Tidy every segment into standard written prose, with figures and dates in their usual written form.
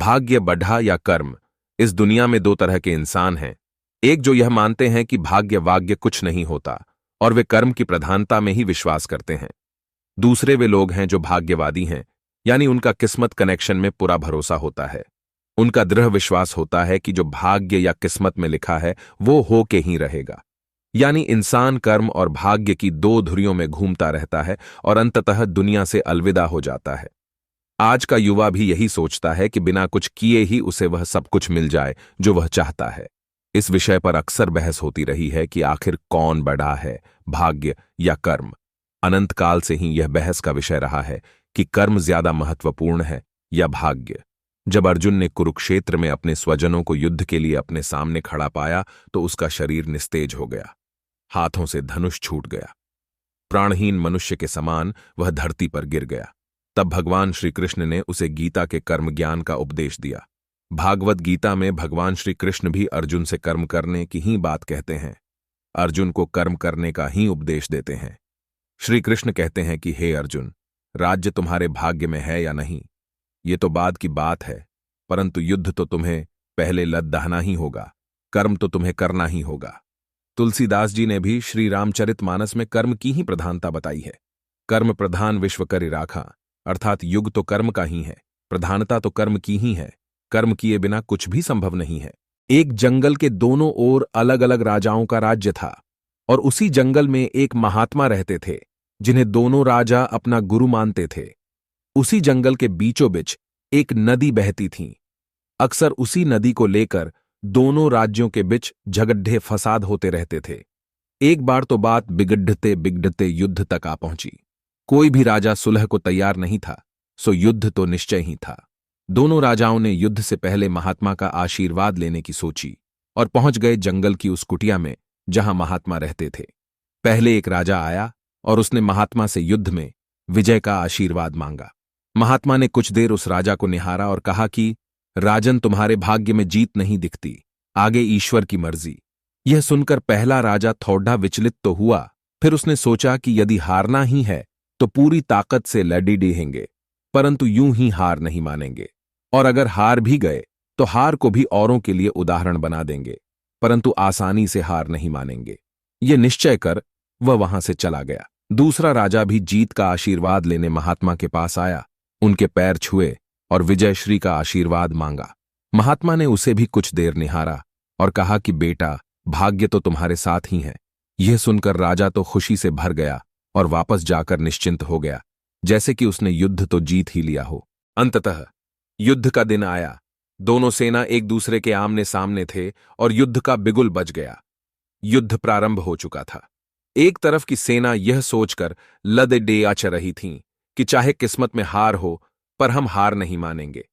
भाग्य बढ़ा या कर्म। इस दुनिया में दो तरह के इंसान हैं। एक जो यह मानते हैं कि भाग्य वाग्य कुछ नहीं होता और वे कर्म की प्रधानता में ही विश्वास करते हैं। दूसरे वे लोग हैं जो भाग्यवादी हैं, यानी उनका किस्मत कनेक्शन में पूरा भरोसा होता है। उनका दृढ़ विश्वास होता है कि जो भाग्य या किस्मत में लिखा है वो हो के ही रहेगा। यानी इंसान कर्म और भाग्य की दो धुरियों में घूमता रहता है और अंततः दुनिया से अलविदा हो जाता है। आज का युवा भी यही सोचता है कि बिना कुछ किए ही उसे वह सब कुछ मिल जाए जो वह चाहता है। इस विषय पर अक्सर बहस होती रही है कि आखिर कौन बड़ा है, भाग्य या कर्म। अनंत काल से ही यह बहस का विषय रहा है कि कर्म ज्यादा महत्वपूर्ण है या भाग्य। जब अर्जुन ने कुरुक्षेत्र में अपने स्वजनों को युद्ध के लिए अपने सामने खड़ा पाया तो उसका शरीर निस्तेज हो गया, हाथों से धनुष छूट गया। प्राणहीन मनुष्य के समान वह धरती पर गिर गया। तब भगवान श्री कृष्ण ने उसे गीता के कर्म ज्ञान का उपदेश दिया। भागवत गीता में भगवान श्री कृष्ण भी अर्जुन से कर्म करने की ही बात कहते हैं, अर्जुन को कर्म करने का ही उपदेश देते हैं। श्री कृष्ण कहते हैं कि हे अर्जुन, राज्य तुम्हारे भाग्य में है या नहीं, ये तो बाद की बात है, परंतु युद्ध तो तुम्हें पहले लद्दाहना ही होगा, कर्म तो तुम्हें करना ही होगा। तुलसीदास जी ने भी श्री रामचरितमानस में कर्म की ही प्रधानता बताई है। कर्म प्रधान विश्व करि राखा, अर्थात युग तो कर्म का ही है, प्रधानता तो कर्म की ही है। कर्म किए बिना कुछ भी संभव नहीं है। एक जंगल के दोनों ओर अलग अलग राजाओं का राज्य था और उसी जंगल में एक महात्मा रहते थे जिन्हें दोनों राजा अपना गुरु मानते थे। उसी जंगल के बीचों बीच एक नदी बहती थी। अक्सर उसी नदी को लेकर दोनों राज्यों के बीच झगड़े फसाद होते रहते थे। एक बार तो बात बिगड़ते बिगड़ते युद्ध तक आ पहुंची। कोई भी राजा सुलह को तैयार नहीं था, सो युद्ध तो निश्चय ही था। दोनों राजाओं ने युद्ध से पहले महात्मा का आशीर्वाद लेने की सोची और पहुंच गए जंगल की उस कुटिया में जहां महात्मा रहते थे। पहले एक राजा आया और उसने महात्मा से युद्ध में विजय का आशीर्वाद मांगा। महात्मा ने कुछ देर उस राजा को निहारा और कहा कि राजन, तुम्हारे भाग्य में जीत नहीं दिखती, आगे ईश्वर की मर्जी। यह सुनकर पहला राजा थोड़ा विचलित तो हुआ, फिर उसने सोचा कि यदि हारना ही है तो पूरी ताकत से लड़ी डीहेंगे, परंतु यूं ही हार नहीं मानेंगे, और अगर हार भी गए तो हार को भी औरों के लिए उदाहरण बना देंगे, परंतु आसानी से हार नहीं मानेंगे। ये निश्चय कर वह वहां से चला गया। दूसरा राजा भी जीत का आशीर्वाद लेने महात्मा के पास आया, उनके पैर छुए और विजयश्री का आशीर्वाद मांगा। महात्मा ने उसे भी कुछ देर निहारा और कहा कि बेटा, भाग्य तो तुम्हारे साथ ही है। यह सुनकर राजा तो खुशी से भर गया और वापस जाकर निश्चिंत हो गया, जैसे कि उसने युद्ध तो जीत ही लिया हो। अंततः युद्ध का दिन आया। दोनों सेना एक दूसरे के आमने सामने थे और युद्ध का बिगुल बज गया। युद्ध प्रारंभ हो चुका था। एक तरफ की सेना यह सोचकर लदे डेआच रही थी कि चाहे किस्मत में हार हो, पर हम हार नहीं मानेंगे,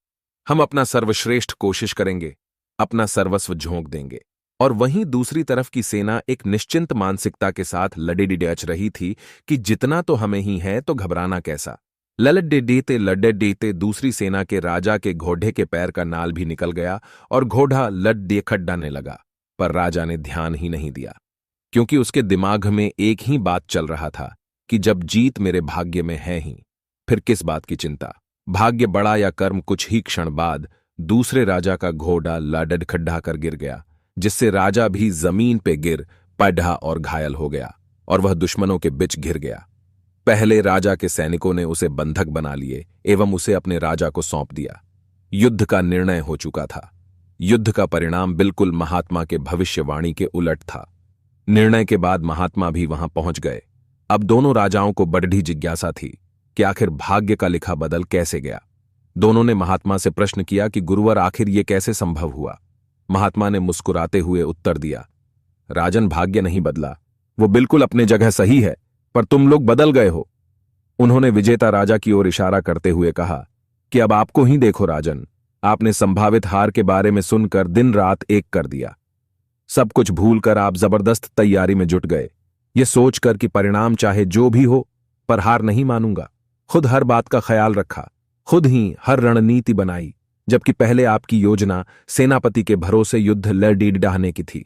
हम अपना सर्वश्रेष्ठ कोशिश करेंगे, अपना सर्वस्व झोंक देंगे। और वहीं दूसरी तरफ की सेना एक निश्चिंत मानसिकता के साथ लड़े डिडच रही थी कि जितना तो हमें ही है तो घबराना कैसा। लड्डे डेते दूसरी सेना के राजा के घोड़े के पैर का नाल भी निकल गया और घोड़ा लड्डे खड्डाने लगा, पर राजा ने ध्यान ही नहीं दिया, क्योंकि उसके दिमाग में एक ही बात चल रहा था कि जब जीत मेरे भाग्य में है ही, फिर किस बात की चिंता। भाग्य बड़ा या कर्म, कुछ ही क्षण बाद दूसरे राजा का घोड़ा लड्ड खड्डा कर गिर गया, जिससे राजा भी जमीन पे गिर पड़ा और घायल हो गया और वह दुश्मनों के बीच घिर गया। पहले राजा के सैनिकों ने उसे बंधक बना लिए एवं उसे अपने राजा को सौंप दिया। युद्ध का निर्णय हो चुका था। युद्ध का परिणाम बिल्कुल महात्मा के भविष्यवाणी के उलट था। निर्णय के बाद महात्मा भी वहां पहुंच गए। अब दोनों राजाओं को बड़ी जिज्ञासा थी कि आखिर भाग्य का लिखा बदल कैसे गया। दोनों ने महात्मा से प्रश्न किया कि गुरुवर, आखिर ये कैसे संभव हुआ। महात्मा ने मुस्कुराते हुए उत्तर दिया, राजन, भाग्य नहीं बदला, वो बिल्कुल अपने जगह सही है, पर तुम लोग बदल गए हो। उन्होंने विजेता राजा की ओर इशारा करते हुए कहा कि अब आपको ही देखो राजन, आपने संभावित हार के बारे में सुनकर दिन रात एक कर दिया। सब कुछ भूलकर आप जबरदस्त तैयारी में जुट गए, ये सोचकर कि परिणाम चाहे जो भी हो, पर हार नहीं मानूंगा। खुद हर बात का ख्याल रखा, खुद ही हर रणनीति बनाई, जबकि पहले आपकी योजना सेनापति के भरोसे युद्ध लड़ी डहाने की थी।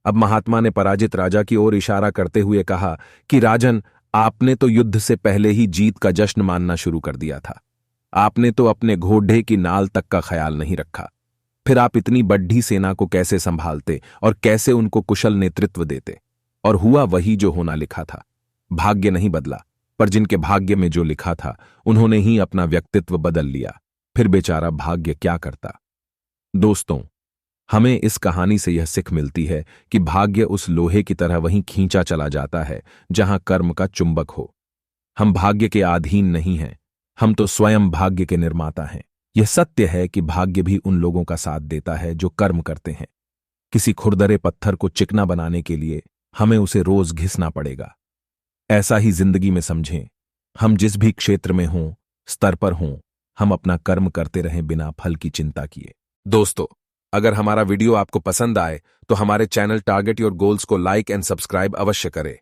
अब महात्मा ने पराजित राजा की ओर इशारा करते हुए कहा कि राजन, आपने तो युद्ध से पहले ही जीत का जश्न मानना शुरू कर दिया था। आपने तो अपने घोड़े की नाल तक का ख्याल नहीं रखा। फिर आप इतनी बड्ढी सेना को कैसे संभालते और कैसे उनको कुशल नेतृत्व देते? और हुआ वही जो होना लिखा था। भाग्य नहीं बदला, पर जिनके भाग्य में जो लिखा था उन्होंने ही अपना व्यक्तित्व बदल लिया। फिर बेचारा भाग्य क्या करता? दोस्तों, हमें इस कहानी से यह सिख मिलती है कि भाग्य उस लोहे की तरह वहीं खींचा चला जाता है जहां कर्म का चुंबक हो। हम भाग्य के अधीन नहीं हैं, हम तो स्वयं भाग्य के निर्माता हैं। यह सत्य है कि भाग्य भी उन लोगों का साथ देता है जो कर्म करते हैं। किसी खुरदरे पत्थर को चिकना बनाने के लिए हमें उसे रोज घिसना पड़ेगा। ऐसा ही जिंदगी में समझें, हम जिस भी क्षेत्र में हों, स्तर पर हों, हम अपना कर्म करते रहें बिना फल की चिंता किए। दोस्तों, अगर हमारा वीडियो आपको पसंद आए तो हमारे चैनल टारगेट योर गोल्स को लाइक एंड सब्सक्राइब अवश्य करें।